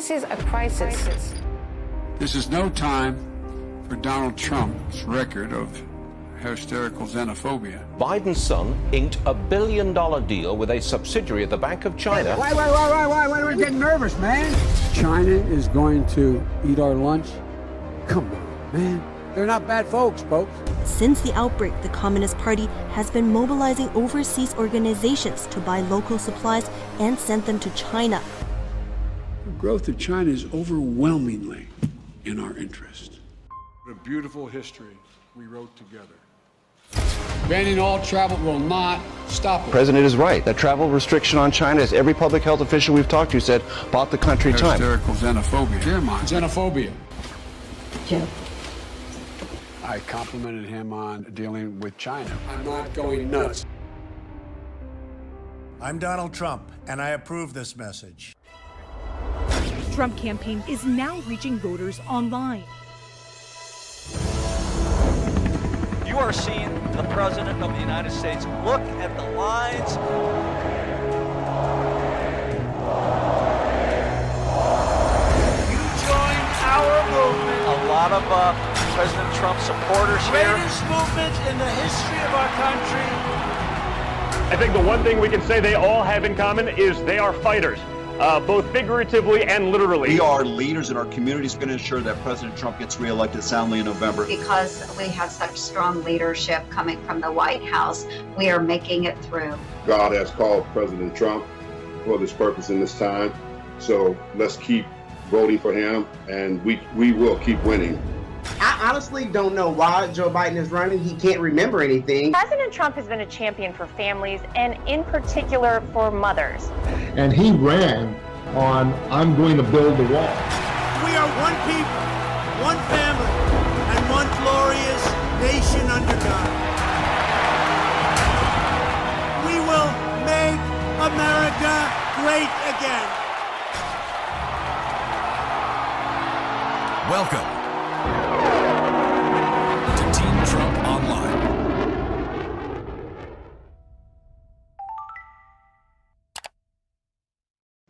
This is a crisis. This is no time for Donald Trump's record of hysterical xenophobia. Biden's son inked $1 billion deal with a subsidiary of the Bank of China. Why are we getting nervous, man? China is going to eat our lunch? Come on, man. They're not bad folks. Since the outbreak, the Communist Party has been mobilizing overseas organizations to buy local supplies and send them to China. The growth of China is overwhelmingly in our interest. What a beautiful history we wrote together. Banning all travel will not stop it. The president is right. That travel restriction on China, as every public health official we've talked to said, bought the country time. Hysterical xenophobia. Xenophobia. Joe. I complimented him on dealing with China. I'm not going nuts. I'm Donald Trump, and I approve this message. Trump campaign is now reaching voters online. You are seeing the President of the United States. Look at the lines. You join our movement. A lot of President Trump supporters here. Greatest movement in the history of our country. I think the one thing we can say they all have in common is they are fighters, both figuratively and literally. We are leaders in our communities, going to ensure that President Trump gets reelected soundly in November. Because we have such strong leadership coming from the White House, we are making it through. God has called President Trump for this purpose in this time. So let's keep voting for him, and we will keep winning. I honestly don't know why Joe Biden is running. He can't remember anything. President Trump has been a champion for families and in particular for mothers. And he ran on, I'm going to build the wall. We are one people, one family, and one glorious nation under God. We will make America great again. Welcome to Team Trump Online.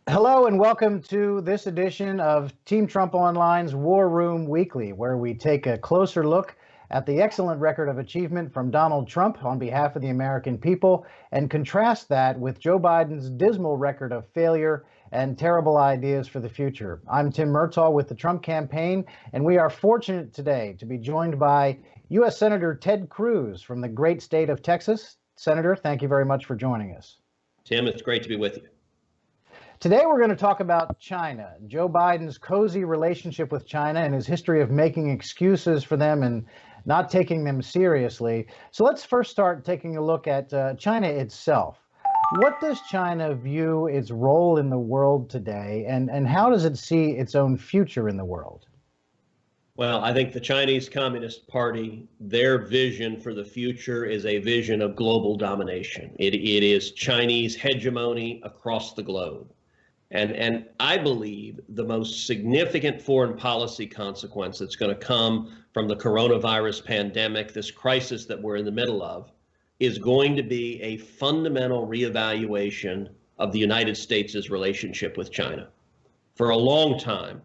Hello and welcome to this edition of Team Trump Online's War Room Weekly, where we take a closer look at the excellent record of achievement from Donald Trump on behalf of the American people and contrast that with Joe Biden's dismal record of failure and terrible ideas for the future. I'm Tim Murtaugh with the Trump campaign, and we are fortunate today to be joined by U.S. Senator Ted Cruz from the great state of Texas. Senator, thank you very much for joining us. Tim, it's great to be with you. Today we're going to talk about China, Joe Biden's cozy relationship with China and his history of making excuses for them and not taking them seriously. So let's first start taking a look at China itself. What does China view its role in the world today, and how does it see its own future in the world? Well, I think the Chinese Communist Party, their vision for the future is a vision of global domination. It is Chinese hegemony across the globe. And I believe the most significant foreign policy consequence that's going to come from the coronavirus pandemic, this crisis that we're in the middle of, is going to be a fundamental reevaluation of the United States' relationship with China. For a long time,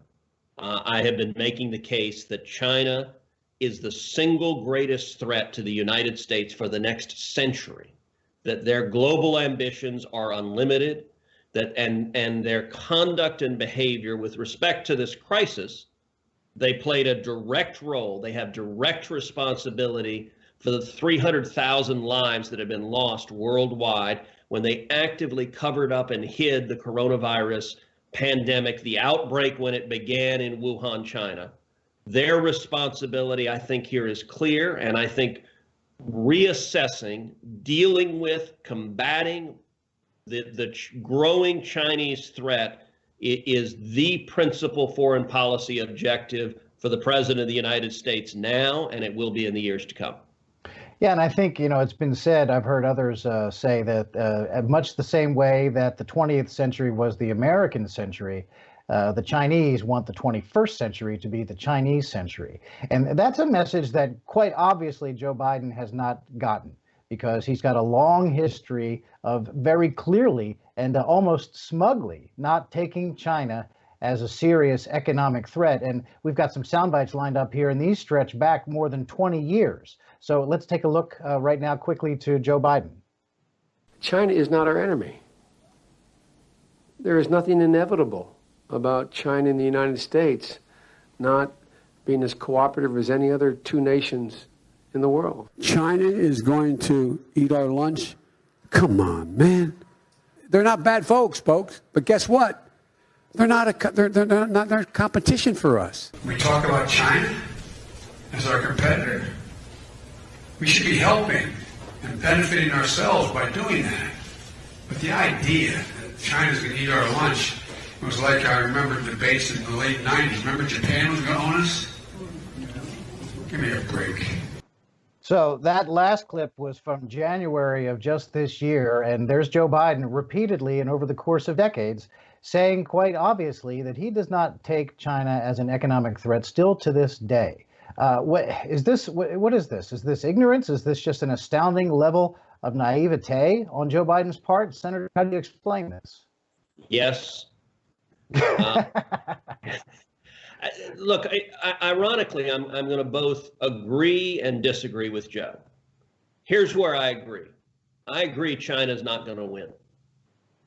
I have been making the case that China is the single greatest threat to the United States for the next century, that their global ambitions are unlimited, that and their conduct and behavior with respect to this crisis, they played a direct role. They have direct responsibility for the 300,000 lives that have been lost worldwide when they actively covered up and hid the coronavirus pandemic, the outbreak when it began in Wuhan, China. Their responsibility, I think, here is clear, and I think reassessing, dealing with, combating the growing Chinese threat is the principal foreign policy objective for the President of the United States now, and it will be in the years to come. Yeah, and I think, it's been said, I've heard others say that much the same way that the 20th century was the American century, the Chinese want the 21st century to be the Chinese century. And that's a message that quite obviously Joe Biden has not gotten, because he's got a long history of very clearly and almost smugly not taking China as a serious economic threat. And we've got some sound bites lined up here, and these stretch back more than 20 years. So let's take a look right now quickly to Joe Biden. China is not our enemy. There is nothing inevitable about China and the United States not being as cooperative as any other two nations in the world. China is going to eat our lunch? Come on, man. They're not bad folks, but guess what? They're not competition for us. We talk about China as our competitor. We should be helping and benefiting ourselves by doing that. But the idea that China's going to eat our lunch was like, I remember debates in the late 90s. Remember Japan was going to own us? Give me a break. So that last clip was from January of just this year, and there's Joe Biden repeatedly and over the course of decades saying quite obviously that he does not take China as an economic threat still to this day. What is this? What is this? Is this ignorance? Is this just an astounding level of naivete on Joe Biden's part? Senator, how do you explain this? Yes. Look, ironically, I'm going to both agree and disagree with Joe. Here's where I agree. I agree China's not going to win.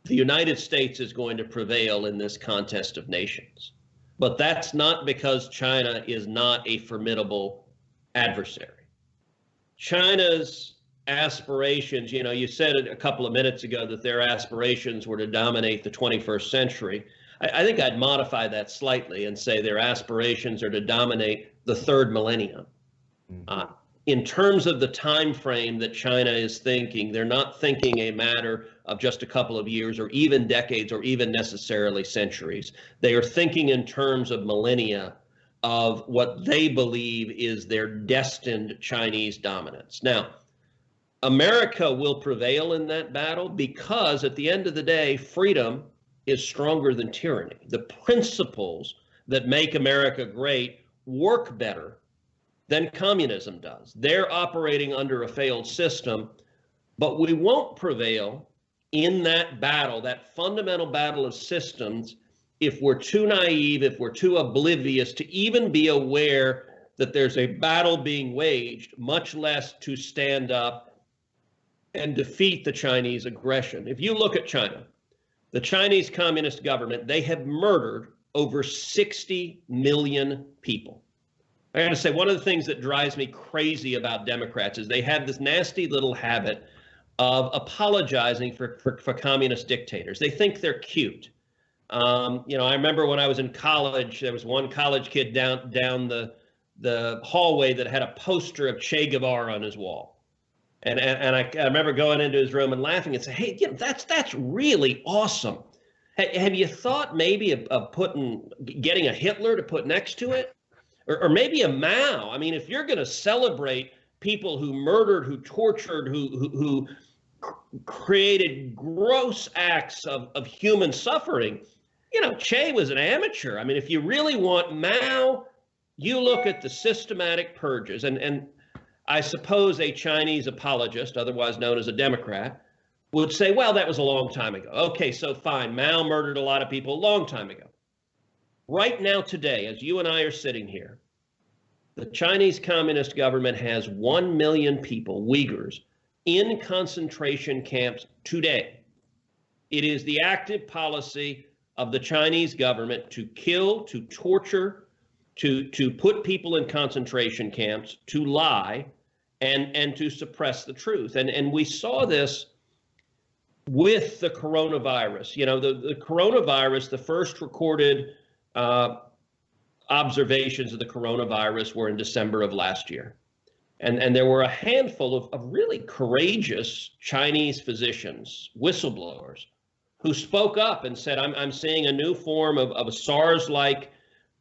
The United States is going to prevail in this contest of nations. But that's not because China is not a formidable adversary. China's aspirations, you know, you said it a couple of minutes ago that their aspirations were to dominate the 21st century. I think I'd modify that slightly and say their aspirations are to dominate the third millennium. In terms of the time frame that China is thinking, they're not thinking a matter of just a couple of years or even decades or even necessarily centuries. They are thinking in terms of millennia of what they believe is their destined Chinese dominance. Now, America will prevail in that battle because at the end of the day, freedom is stronger than tyranny. The principles that make America great work better than communism does. They're operating under a failed system, but we won't prevail in that battle, that fundamental battle of systems, if we're too naive, if we're too oblivious to even be aware that there's a battle being waged, much less to stand up and defeat the Chinese aggression. If you look at China, the Chinese Communist government, they have murdered over 60 million people. I got to say, one of the things that drives me crazy about Democrats is they have this nasty little habit of apologizing for communist dictators. They think they're cute. You know, I remember when I was in college, there was one college kid down the hallway that had a poster of Che Guevara on his wall. And I remember going into his room and laughing and saying, hey, you know, that's really awesome. Have you thought maybe of getting a Hitler to put next to it? Or maybe a Mao? I mean, if you're going to celebrate people who murdered, who tortured, who created gross acts of human suffering, you know, Che was an amateur. I mean, if you really want Mao, you look at the systematic purges. And I suppose a Chinese apologist, otherwise known as a Democrat, would say, well, that was a long time ago. Okay, so fine. Mao murdered a lot of people a long time ago. Right now, today, as you and I are sitting here, the Chinese Communist government has 1 million people, Uyghurs, in concentration camps today. It is the active policy of the Chinese government to kill, to torture, to put people in concentration camps, to lie, and to suppress the truth. And we saw this with the coronavirus. You know, the coronavirus, the first recorded observations of the coronavirus were in December of last year. And there were a handful of really courageous Chinese physicians, whistleblowers, who spoke up and said, I'm seeing a new form of a SARS-like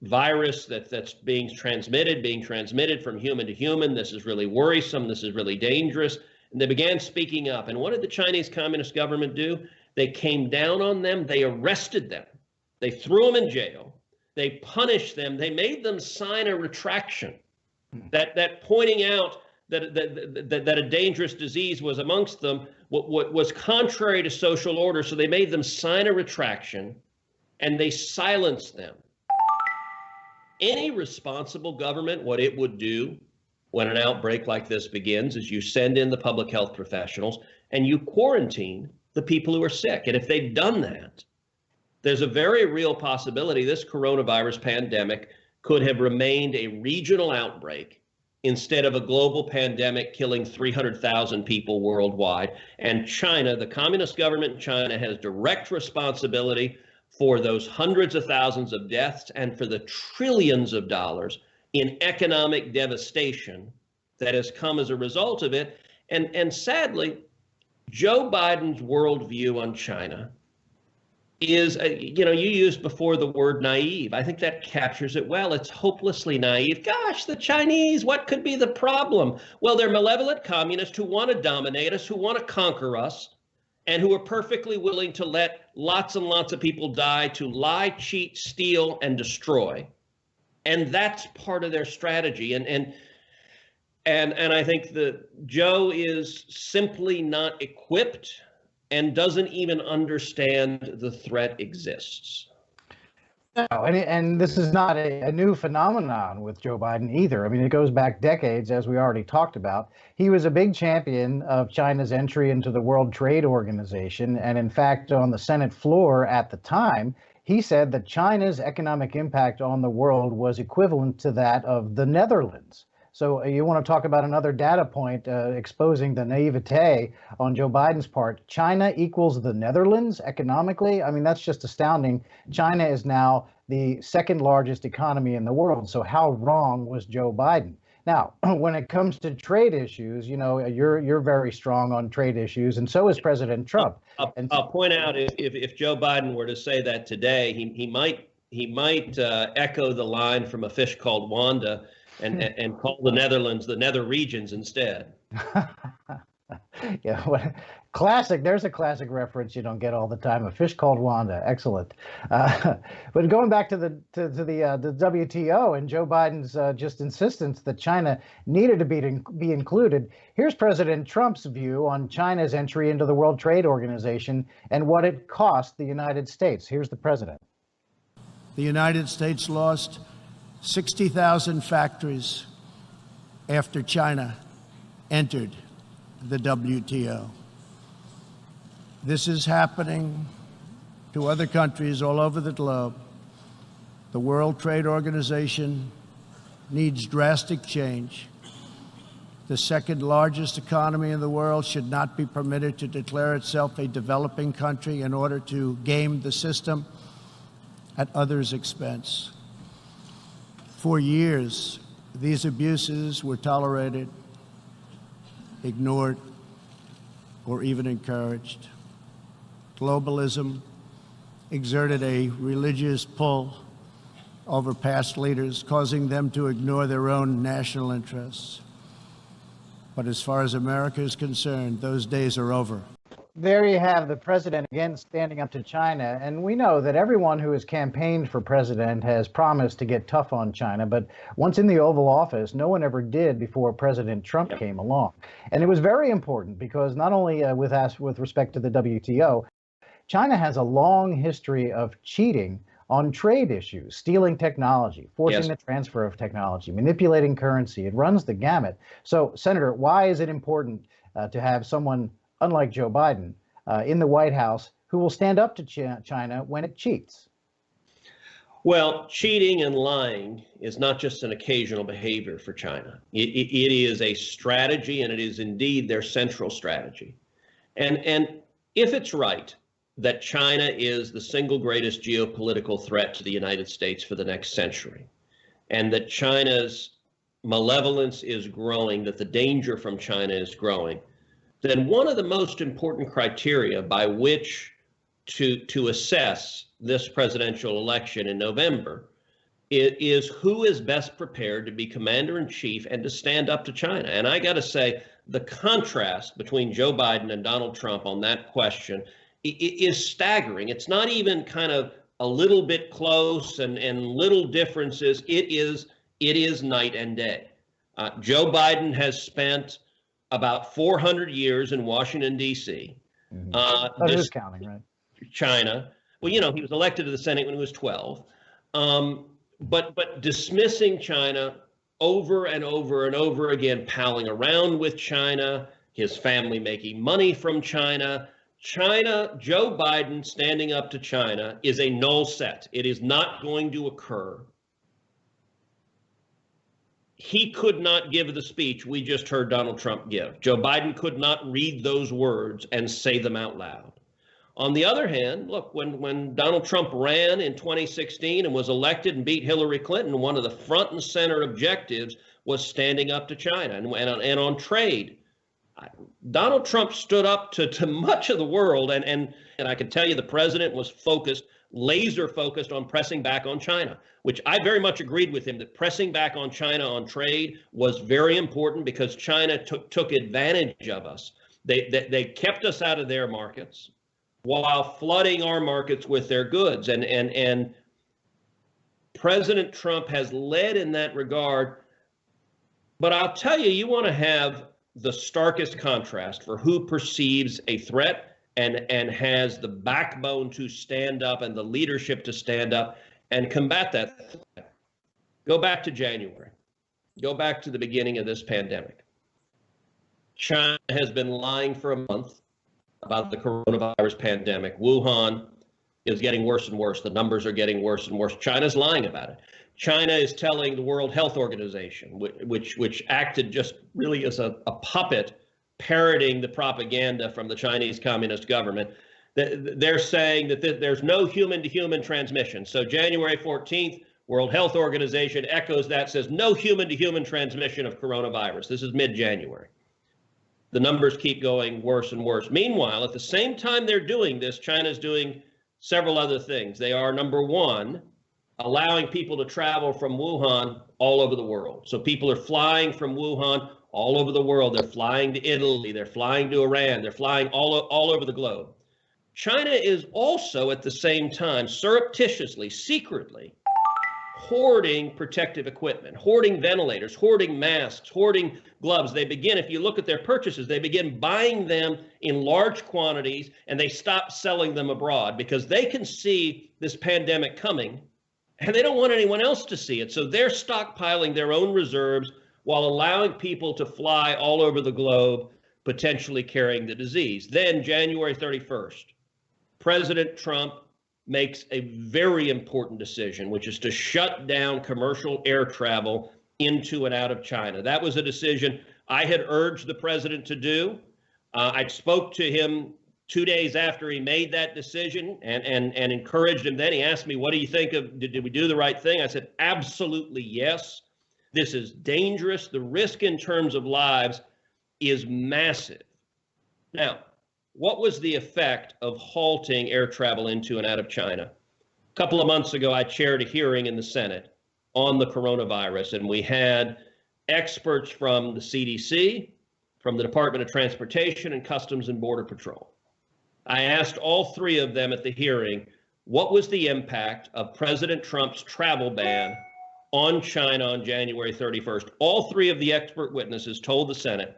virus that's being transmitted from human to human. This is really worrisome. This is really dangerous. And they began speaking up. And what did the Chinese Communist government do? They came down on them. They arrested them. They threw them in jail. They punished them. They made them sign a retraction that pointing out that a dangerous disease was amongst them, what was contrary to social order. So they made them sign a retraction. and they silence them. Any responsible government, what it would do when an outbreak like this begins is you send in the public health professionals and you quarantine the people who are sick. And if they've done that, there's a very real possibility this coronavirus pandemic could have remained a regional outbreak instead of a global pandemic killing 300,000 people worldwide. And China, the communist government in China, has direct responsibility for those hundreds of thousands of deaths and for the trillions of dollars in economic devastation that has come as a result of it. And sadly, Joe Biden's worldview on China is, you used before the word naive. I think that captures it well. It's hopelessly naive. Gosh, the Chinese, what could be the problem? Well, they're malevolent communists who want to dominate us, who want to conquer us, and who are perfectly willing to let lots and lots of people die to lie, cheat, steal, and destroy. And that's part of their strategy. And I think that Joe is simply not equipped and doesn't even understand the threat exists. No, and this is not a new phenomenon with Joe Biden either. I mean, it goes back decades, as we already talked about. He was a big champion of China's entry into the World Trade Organization. And in fact, on the Senate floor at the time, he said that China's economic impact on the world was equivalent to that of the Netherlands. So you want to talk about another data point exposing the naivete on Joe Biden's part. China equals the Netherlands economically. I mean, that's just astounding. China is now the second largest economy in the world. So how wrong was Joe Biden? Now, when it comes to trade issues, you're very strong on trade issues, and so is President Trump. I'll point out if Joe Biden were to say that today, he might echo the line from A Fish Called Wanda and call the Netherlands the Nether Regions instead. Yeah, classic. There's a classic reference you don't get all the time. A Fish Called Wanda. Excellent. But going back to the WTO and Joe Biden's just insistence that China needed to be included. Here's President Trump's view on China's entry into the World Trade Organization and what it cost the United States. Here's the president. The United States lost 60,000 factories after China entered the WTO. This is happening to other countries all over the globe. The World Trade Organization needs drastic change. The second largest economy in the world should not be permitted to declare itself a developing country in order to game the system at others' expense. For years, these abuses were tolerated, ignored, or even encouraged. Globalism exerted a religious pull over past leaders, causing them to ignore their own national interests. But as far as America is concerned, those days are over. There you have the president again standing up to China. And we know that everyone who has campaigned for president has promised to get tough on China. But once in the Oval Office, no one ever did before President Trump came along. And it was very important because not only with respect to the WTO, China has a long history of cheating on trade issues, stealing technology, forcing the transfer of technology, manipulating currency. It runs the gamut. So, Senator, why is it important to have someone unlike Joe Biden, in the White House, who will stand up to China when it cheats? Well, cheating and lying is not just an occasional behavior for China. It is a strategy, and it is indeed their central strategy. And if it's right that China is the single greatest geopolitical threat to the United States for the next century, and that China's malevolence is growing, that the danger from China is growing, then one of the most important criteria by which to assess this presidential election in November is who is best prepared to be commander-in-chief and to stand up to China. And I got to say, the contrast between Joe Biden and Donald Trump on that question is staggering. It's not even kind of a little bit close and little differences. It is night and day. Joe Biden has spent about 400 years in Washington, D.C. That is counting, right? China. Well, you know, he was elected to the Senate when he was 12. But dismissing China over and over and over again, palling around with China, his family making money from China. Joe Biden standing up to China is a null set. It is not going to occur. He could not give the speech we just heard Donald Trump give. Joe Biden could not read those words and say them out loud. On the other hand, look, when Donald Trump ran in 2016 and was elected and beat Hillary Clinton, one of the front and center objectives was standing up to China and on trade. Donald Trump stood up to much of the world, and I can tell you the president was laser focused on pressing back on China, which I very much agreed with him, that pressing back on China on trade was very important because China took advantage of us. They kept us out of their markets while flooding our markets with their goods. And President Trump has led in that regard. But I'll tell you, you want to have the starkest contrast for who perceives a threat and has the backbone to stand up and the leadership to stand up and combat that threat. Go back to January. Go back to the beginning of this pandemic. China has been lying for a month about the coronavirus pandemic. Wuhan is getting worse and worse. The numbers are getting worse and worse. China's lying about it. China is telling the World Health Organization, which acted just really as a puppet, parroting the propaganda from the Chinese Communist government. They're saying that there's no human-to-human transmission. So January 14th, World Health Organization echoes that, says no human-to-human transmission of coronavirus. This is mid-January. The numbers keep going worse and worse. Meanwhile, at the same time they're doing this, China's doing several other things. They are, number one, allowing people to travel from Wuhan all over the world. So people are flying from Wuhan all over the world. They're flying to Italy. They're flying to Iran. They're flying all over the globe. China is also at the same time surreptitiously, secretly, hoarding protective equipment, hoarding ventilators, hoarding masks, hoarding gloves. They begin, if you look at their purchases, they begin buying them in large quantities and they stop selling them abroad because they can see this pandemic coming and they don't want anyone else to see it. So they're stockpiling their own reserves while allowing people to fly all over the globe, potentially carrying the disease. Then January 31st, President Trump makes a very important decision, which is to shut down commercial air travel into and out of China. That was a decision I had urged the president to do. I spoke to him 2 days after he made that decision and encouraged him. Then he asked me, what do you think of, did we do the right thing? I said, absolutely yes. This is dangerous. The risk in terms of lives is massive. Now, what was the effect of halting air travel into and out of China? A couple of months ago, I chaired a hearing in the Senate on the coronavirus, and we had experts from the CDC, from the Department of Transportation, and Customs and Border Patrol. I asked all three of them at the hearing, what was the impact of President Trump's travel ban on China on January 31st? All three of the expert witnesses told the Senate,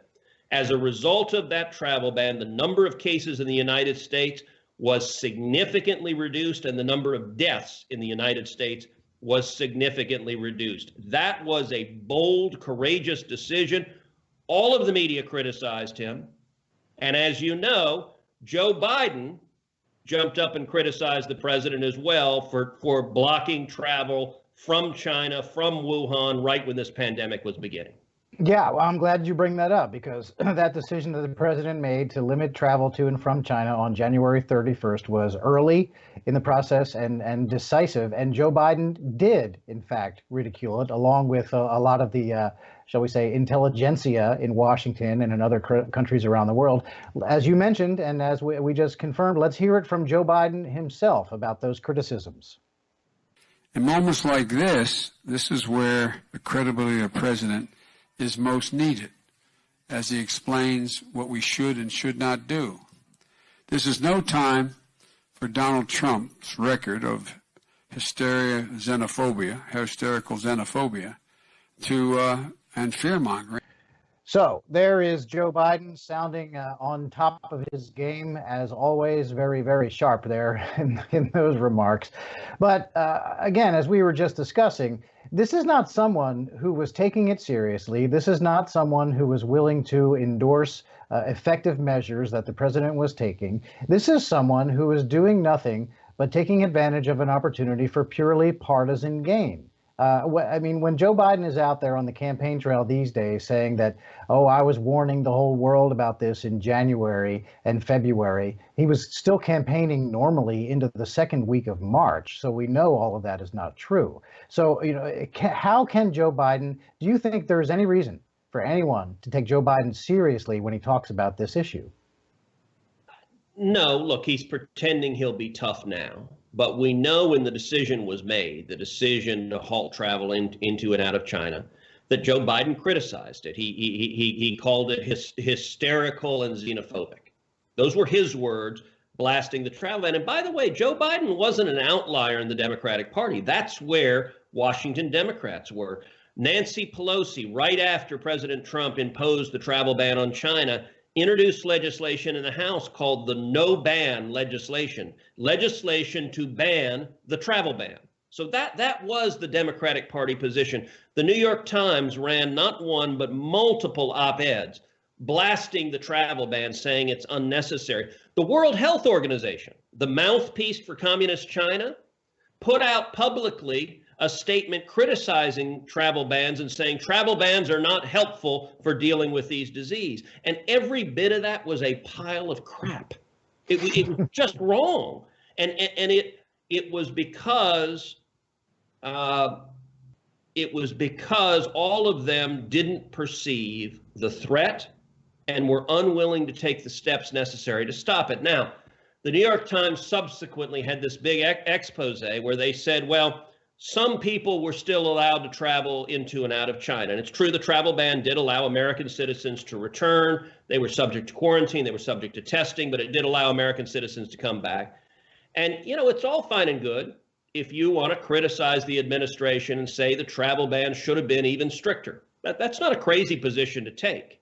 as a result of that travel ban, the number of cases in the United States was significantly reduced and the number of deaths in the United States was significantly reduced. That was a bold, courageous decision. All of the media criticized him. And as you know, Joe Biden jumped up and criticized the president as well for blocking travel from China, from Wuhan, right when this pandemic was beginning. Yeah, well, I'm glad you bring that up because that decision that the president made to limit travel to and from China on January 31st was early in the process and decisive. And Joe Biden did, in fact, ridicule it, along with a lot of the, shall we say, intelligentsia in Washington and in other countries around the world. As you mentioned, and as we just confirmed, let's hear it from Joe Biden himself about those criticisms. In moments like this is where the credibility of the president is most needed as he explains what we should and should not do. This is no time for Donald Trump's record of hysterical xenophobia and fear-mongering. So there is Joe Biden sounding on top of his game, as always, very, very sharp there in those remarks. But again, as we were just discussing, this is not someone who was taking it seriously. This is not someone who was willing to endorse effective measures that the president was taking. This is someone who is doing nothing but taking advantage of an opportunity for purely partisan gain. I mean, when Joe Biden is out there on the campaign trail these days saying that, oh, I was warning the whole world about this in January and February, he was still campaigning normally into the second week of March. So we know all of that is not true. So, you know, how can Joe Biden, do you think there's any reason for anyone to take Joe Biden seriously when he talks about this issue? No, look, he's pretending he'll be tough now. But we know when the decision was made, the decision to halt travel into and out of China, that Joe Biden criticized it. He called it hysterical and xenophobic. Those were his words, blasting the travel ban. And by the way, Joe Biden wasn't an outlier in the Democratic Party. That's where Washington Democrats were. Nancy Pelosi, right after President Trump imposed the travel ban on China, introduced legislation in the House called the No Ban legislation to ban the travel ban. So that was the Democratic Party position. The New York Times ran not one, but multiple op-eds blasting the travel ban, saying it's unnecessary. The World Health Organization, the mouthpiece for Communist China, put out publicly a statement criticizing travel bans and saying travel bans are not helpful for dealing with these diseases. And every bit of that was a pile of crap. It was just wrong. And it was because all of them didn't perceive the threat and were unwilling to take the steps necessary to stop it. Now, the New York Times subsequently had this big expose where they said, well, some people were still allowed to travel into and out of China. And it's true, the travel ban did allow American citizens to return. They were subject to quarantine. They were subject to testing, but it did allow American citizens to come back. And, you know, it's all fine and good if you want to criticize the administration and say the travel ban should have been even stricter. That's not a crazy position to take.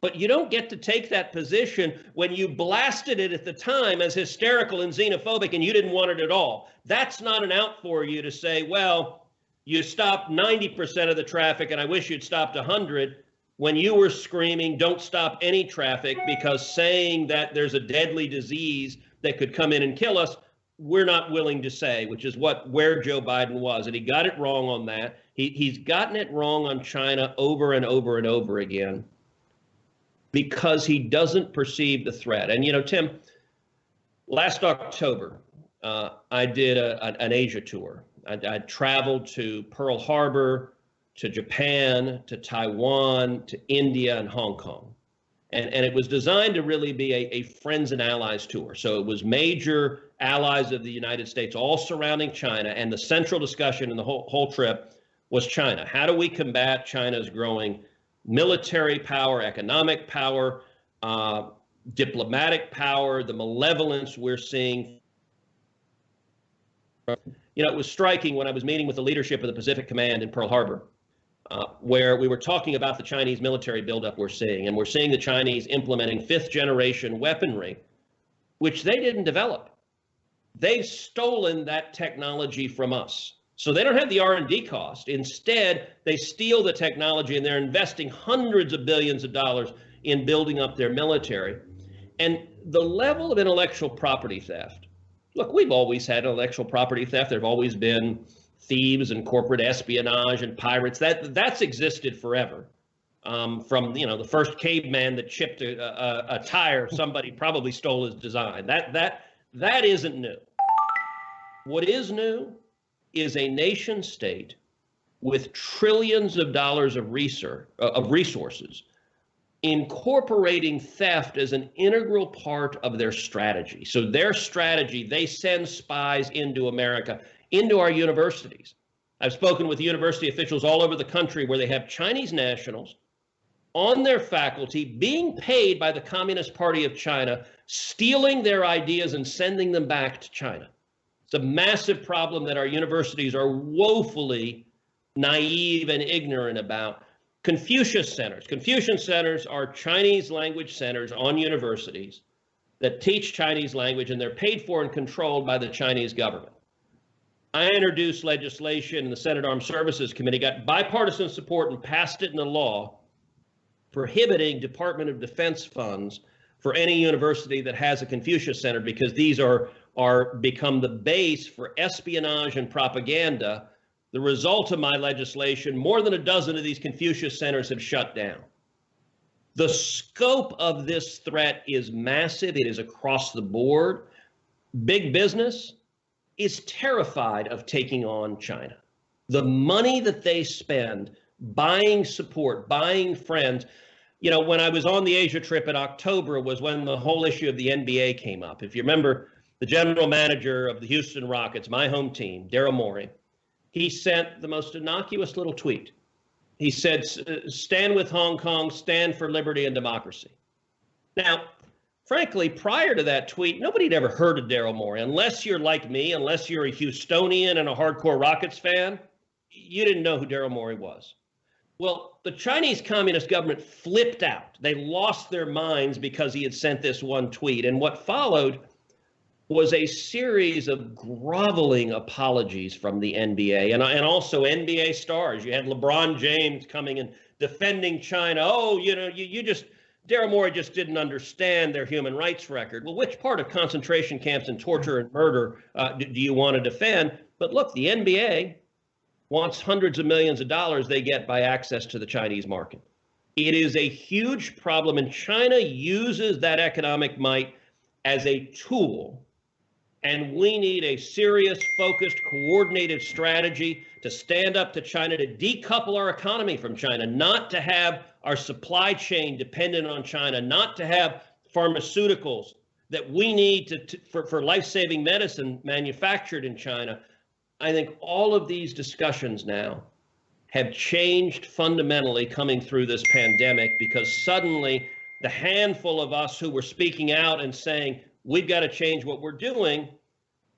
But you don't get to take that position when you blasted it at the time as hysterical and xenophobic and you didn't want it at all. That's not an out for you to say, well, you stopped 90% of the traffic and I wish you'd stopped 100 when you were screaming, don't stop any traffic, because saying that there's a deadly disease that could come in and kill us, we're not willing to say, which is where Joe Biden was. And he got it wrong on that. He's gotten it wrong on China over and over and over again, because he doesn't perceive the threat. And, you know, Tim, last October, I did an Asia tour. I traveled to Pearl Harbor, to Japan, to Taiwan, to India, and Hong Kong. And it was designed to really be a friends and allies tour. So it was major allies of the United States, all surrounding China. And the central discussion in the whole trip was China. How do we combat China's growing military power, economic power, diplomatic power, the malevolence we're seeing? You know, it was striking when I was meeting with the leadership of the Pacific Command in Pearl Harbor, where we were talking about the Chinese military buildup we're seeing. And we're seeing the Chinese implementing fifth-generation weaponry, which they didn't develop. They've stolen that technology from us. So they don't have the R&D cost. Instead, they steal the technology, and they're investing hundreds of billions of dollars in building up their military. And the level of intellectual property theft, look, we've always had intellectual property theft. There have always been thieves and corporate espionage and pirates. That's existed forever. From, you know, the first caveman that chipped a tire, somebody probably stole his design. That isn't new. What is new is a nation state with trillions of dollars of resources incorporating theft as an integral part of their strategy. So their strategy, they send spies into America, into our universities. I've spoken with university officials all over the country where they have Chinese nationals on their faculty being paid by the Communist Party of China, stealing their ideas and sending them back to China. It's a massive problem that our universities are woefully naive and ignorant about. Confucius centers. Confucius centers are Chinese language centers on universities that teach Chinese language, and they're paid for and controlled by the Chinese government. I introduced legislation in the Senate Armed Services Committee, got bipartisan support, and passed it into law prohibiting Department of Defense funds for any university that has a Confucius Center, because these are become the base for espionage and propaganda. The result of my legislation, more than a dozen of these Confucius centers have shut down. The scope of this threat is massive. It is across the board. Big business is terrified of taking on China. The money that they spend buying support, buying friends. You know, when I was on the Asia trip in October was when the whole issue of the NBA came up. If you remember, the general manager of the Houston Rockets, my home team, Daryl Morey, he sent the most innocuous little tweet. He said, stand with Hong Kong, stand for liberty and democracy. Now, frankly, prior to that tweet, nobody had ever heard of Daryl Morey. Unless you're like me, unless you're a Houstonian and a hardcore Rockets fan, you didn't know who Daryl Morey was. Well, the Chinese Communist government flipped out. They lost their minds because he had sent this one tweet. And what followed was a series of groveling apologies from the NBA and also NBA stars. You had LeBron James coming and defending China. Oh, you know, you just, Daryl Morey just didn't understand their human rights record. Well, which part of concentration camps and torture and murder do you want to defend? But look, the NBA wants hundreds of millions of dollars they get by access to the Chinese market. It is a huge problem, and China uses that economic might as a tool. And we need a serious, focused, coordinated strategy to stand up to China, to decouple our economy from China, not to have our supply chain dependent on China, not to have pharmaceuticals that we need for life-saving medicine manufactured in China. I think all of these discussions now have changed fundamentally coming through this pandemic, because suddenly the handful of us who were speaking out and saying, we've got to change what we're doing,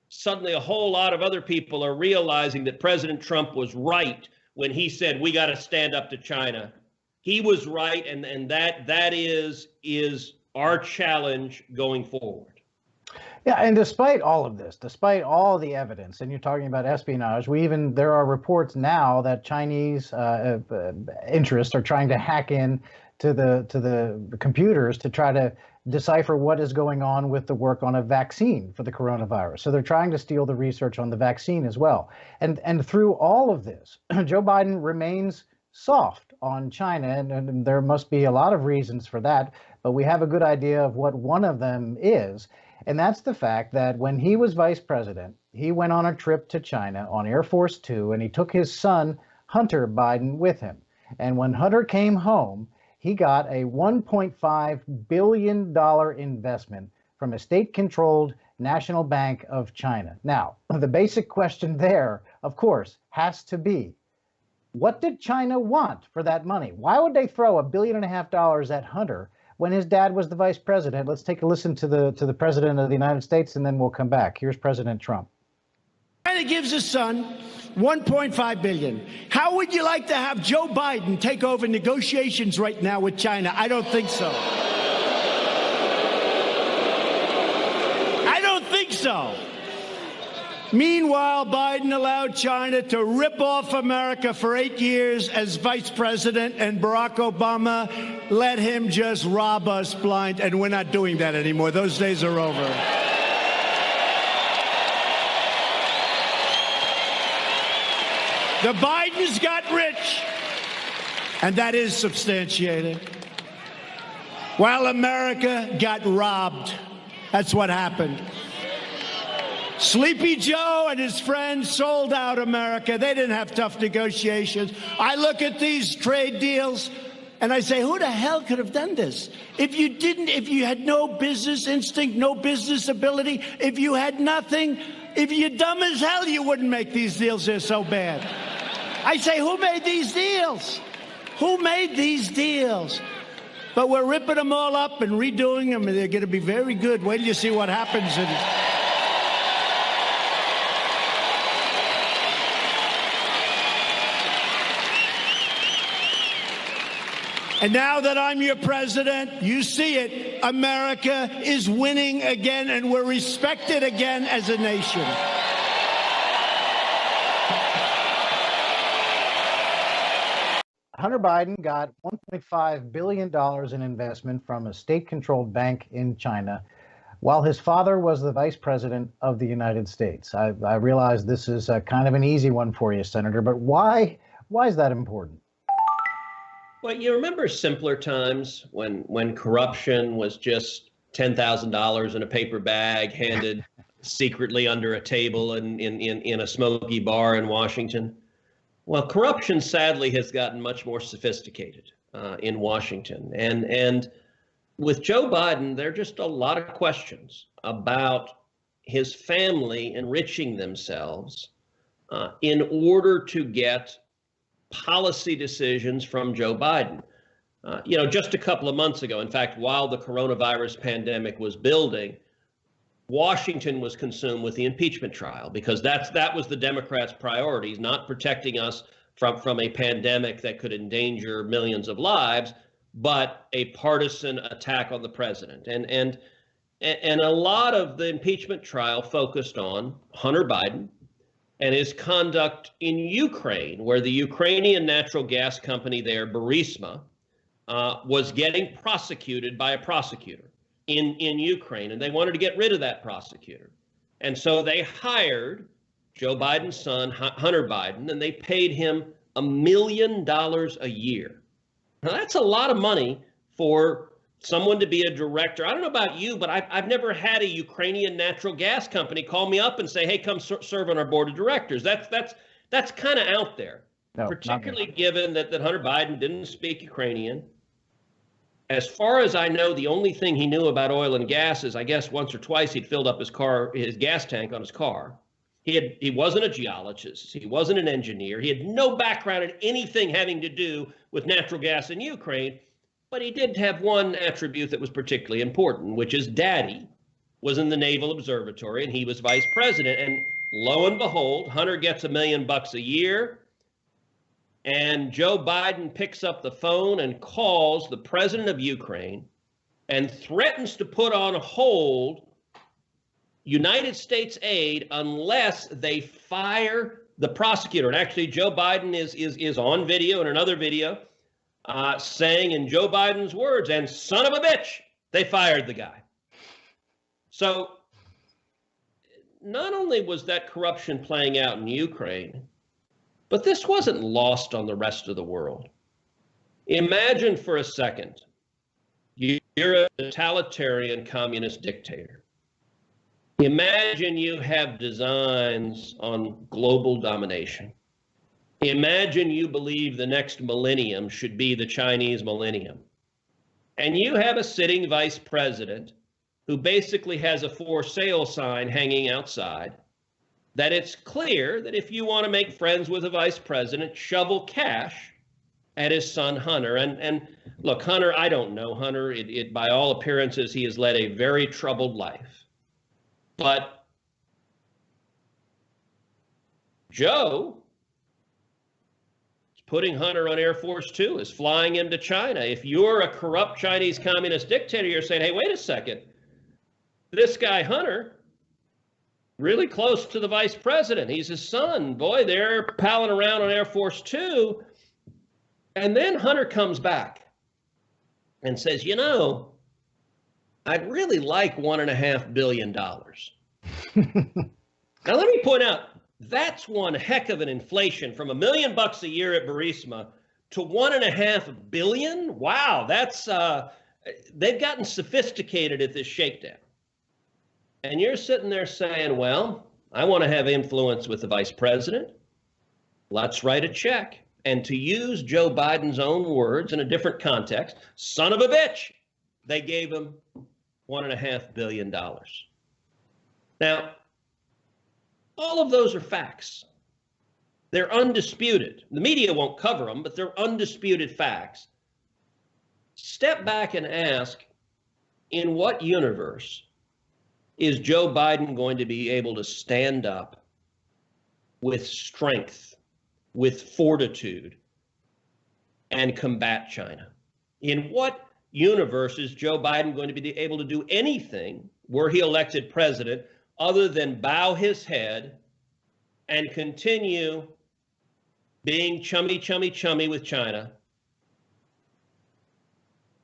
suddenly a whole lot of other people are realizing that President Trump was right when he said we got to stand up to China. He was right, and that is our challenge going forward. Yeah, and despite all of this, despite all the evidence, and you're talking about espionage, there are reports now that Chinese interests are trying to hack in to the computers to try to decipher what is going on with the work on a vaccine for the coronavirus. So they're trying to steal the research on the vaccine as well. And through all of this, Joe Biden remains soft on China, and there must be a lot of reasons for that, but we have a good idea of what one of them is. And that's the fact that when he was vice president, he went on a trip to China on Air Force Two, and he took his son, Hunter Biden, with him. And when Hunter came home, he got a $1.5 billion investment from a state-controlled National Bank of China. Now, the basic question there, of course, has to be, what did China want for that money? Why would they throw $1.5 billion at Hunter when his dad was the vice president? Let's take a listen to the president of the United States, and then we'll come back. Here's President Trump. China gives his son $1.5 billion. How would you like to have Joe Biden take over negotiations right now with China? I don't think so. I don't think so. Meanwhile, Biden allowed China to rip off America for 8 years as vice president, and Barack Obama let him just rob us blind, and we're not doing that anymore. Those days are over. The Bidens got rich, and that is substantiated, while America got robbed. That's what happened. Sleepy Joe and his friends sold out America. They didn't have tough negotiations. I look at these trade deals and I say, who the hell could have done this? If you had no business instinct, no business ability, if you had nothing, if you're dumb as hell, you wouldn't make these deals. They're so bad. I say, who made these deals? Who made these deals? But we're ripping them all up and redoing them, and they're going to be very good. Wait till you see what happens. And now that I'm your president, you see it. America is winning again, and we're respected again as a nation. Hunter Biden got $1.5 billion in investment from a state-controlled bank in China while his father was the vice president of the United States. I realize this is kind of an easy one for you, Senator, but why is that important? Well, you remember simpler times when corruption was just $10,000 in a paper bag handed secretly under a table in a smoky bar in Washington? Well, corruption sadly has gotten much more sophisticated in Washington. And with Joe Biden, there are just a lot of questions about his family enriching themselves in order to get policy decisions from Joe Biden. Just a couple of months ago, in fact, while the coronavirus pandemic was building, Washington was consumed with the impeachment trial because that was the Democrats' priorities, not protecting us from a pandemic that could endanger millions of lives, but a partisan attack on the president. And a lot of the impeachment trial focused on Hunter Biden and his conduct in Ukraine, where the Ukrainian natural gas company there, Burisma, was getting prosecuted by a prosecutor in Ukraine, and they wanted to get rid of that prosecutor. And so they hired Joe Biden's son, Hunter Biden, and they paid him $1 million a year. Now, that's a lot of money for someone to be a director. I don't know about you, but I've never had a Ukrainian natural gas company call me up and say, hey, come serve on our board of directors. That's kind of out there, particularly given that Hunter Biden didn't speak Ukrainian. As far as I know, the only thing he knew about oil and gas is, I guess, once or twice he'd filled up his gas tank on his car. He wasn't a geologist. He wasn't an engineer. He had no background in anything having to do with natural gas in Ukraine. But he did have one attribute that was particularly important, which is Daddy was in the Naval Observatory and he was vice president. And lo and behold, Hunter gets $1 million a year. And Joe Biden picks up the phone and calls the president of Ukraine and threatens to put on hold United States aid unless they fire the prosecutor. And actually, Joe Biden is on video in another video saying in Joe Biden's words, and son of a bitch, they fired the guy. So not only was that corruption playing out in Ukraine, but this wasn't lost on the rest of the world. Imagine for a second, you're a totalitarian communist dictator. Imagine you have designs on global domination. Imagine you believe the next millennium should be the Chinese millennium. And you have a sitting vice president who basically has a for sale sign hanging outside, that it's clear that if you want to make friends with a vice president, shovel cash at his son Hunter. And look, Hunter, I don't know Hunter. By all appearances, he has led a very troubled life. But Joe is putting Hunter on Air Force Two, is flying him to China. If you're a corrupt Chinese communist dictator, you're saying, hey, wait a second. This guy, Hunter, really close to the vice president. He's his son. Boy, they're palling around on Air Force Two. And then Hunter comes back and says, you know, I'd really like $1.5 billion. Now, let me point out, that's one heck of an inflation from $1 million a year at Burisma to $1.5 billion. Wow, that's they've gotten sophisticated at this shakedown. And you're sitting there saying, well, I want to have influence with the vice president. Let's write a check. And to use Joe Biden's own words in a different context, son of a bitch, they gave him $1.5 billion. Now, all of those are facts. They're undisputed. The media won't cover them, but they're undisputed facts. Step back and ask, in what universe is Joe Biden going to be able to stand up with strength, with fortitude, and combat China? In what universe is Joe Biden going to be able to do anything were he elected president other than bow his head and continue being chummy with China,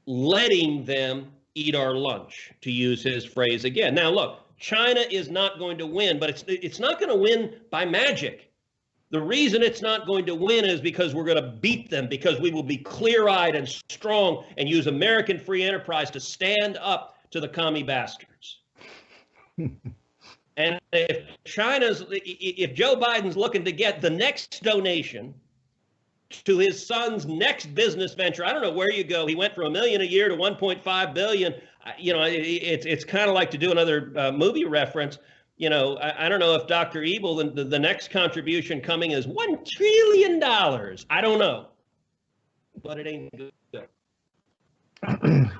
letting them eat our lunch, to use his phrase again. Now, look, China is not going to win, but it's not going to win by magic. The reason it's not going to win is because we're going to beat them, because we will be clear-eyed and strong and use American free enterprise to stand up to the commie bastards. And if Joe Biden's looking to get the next donation to his son's next business venture, I don't know where you go. He went from $1 million a year to $1.5 billion. You know, it's kind of like, to do another movie reference. You know, I don't know if Dr. Evil, the next contribution coming is $1 trillion. I don't know, but it ain't good.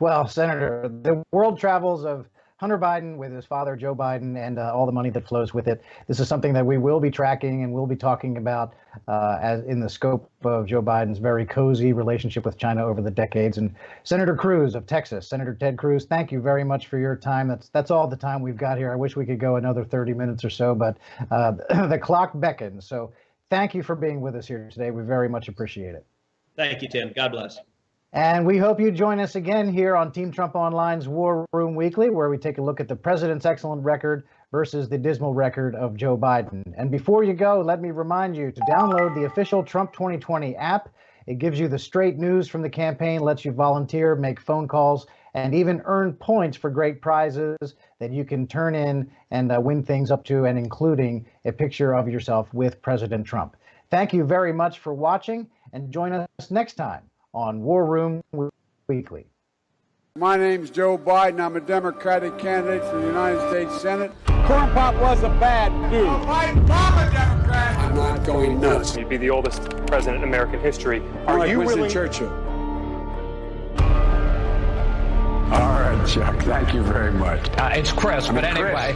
Well, Senator, the world travels of Hunter Biden with his father, Joe Biden, and all the money that flows with it. This is something that we will be tracking and we'll be talking about as in the scope of Joe Biden's very cozy relationship with China over the decades. And Senator Cruz of Texas, Senator Ted Cruz, thank you very much for your time. That's all the time we've got here. I wish we could go another 30 minutes or so, but the clock beckons. So thank you for being with us here today. We very much appreciate it. Thank you, Tim. God bless. And we hope you join us again here on Team Trump Online's War Room Weekly, where we take a look at the president's excellent record versus the dismal record of Joe Biden. And before you go, let me remind you to download the official Trump 2020 app. It gives you the straight news from the campaign, lets you volunteer, make phone calls, and even earn points for great prizes that you can turn in and win things up to and including a picture of yourself with President Trump. Thank you very much for watching, and join us next time on War Room Weekly. My name's Joe Biden. I'm a Democratic candidate for the United States Senate. Corn Pop was a bad dude. I'm a Democrat. I'm not going nuts. You'd be the oldest president in American history. Are you Winston Churchill? All right, Chuck. Thank you very much. It's Chris, but anyway.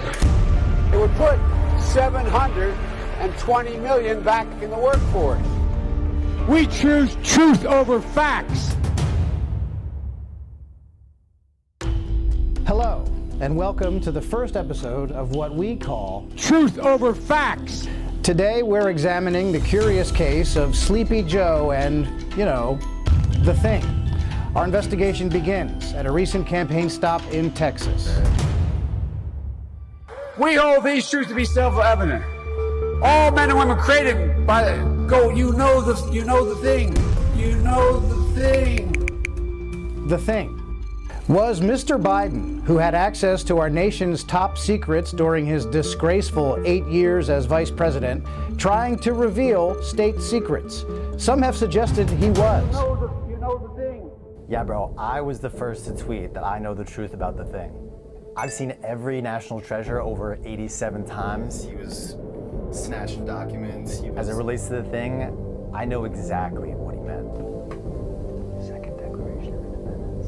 It would put 720 million back in the workforce. We choose truth over facts. Hello, and welcome to the first episode of what we call Truth Over Facts. Today, we're examining the curious case of Sleepy Joe and, you know, the thing. Our investigation begins at a recent campaign stop in Texas. We hold these truths to be self-evident. All men and women created by you know the thing. You know the thing. The thing was Mr. Biden, who had access to our nation's top secrets during his disgraceful 8 years as vice president, trying to reveal state secrets. Some have suggested he was. You know the thing. Yeah, bro, I was the first to tweet that I know the truth about the thing. I've seen every national treasure over 87 times. He was snatching documents. As it relates to the thing, I know exactly what he meant. Second Declaration of Independence.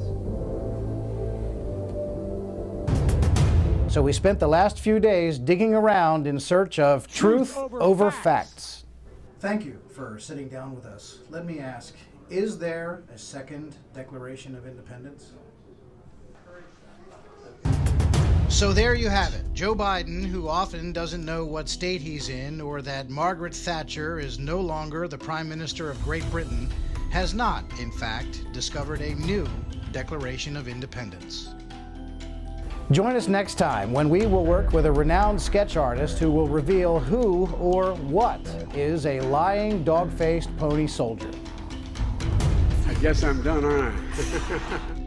So we spent the last few days digging around in search of truth over facts. Thank you for sitting down with us. Let me ask, is there a second Declaration of Independence? So there you have it. Joe Biden, who often doesn't know what state he's in or that Margaret Thatcher is no longer the Prime Minister of Great Britain, has not, in fact, discovered a new Declaration of Independence. Join us next time when we will work with a renowned sketch artist who will reveal who or what is a lying, dog-faced pony soldier. I guess I'm done, aren't I?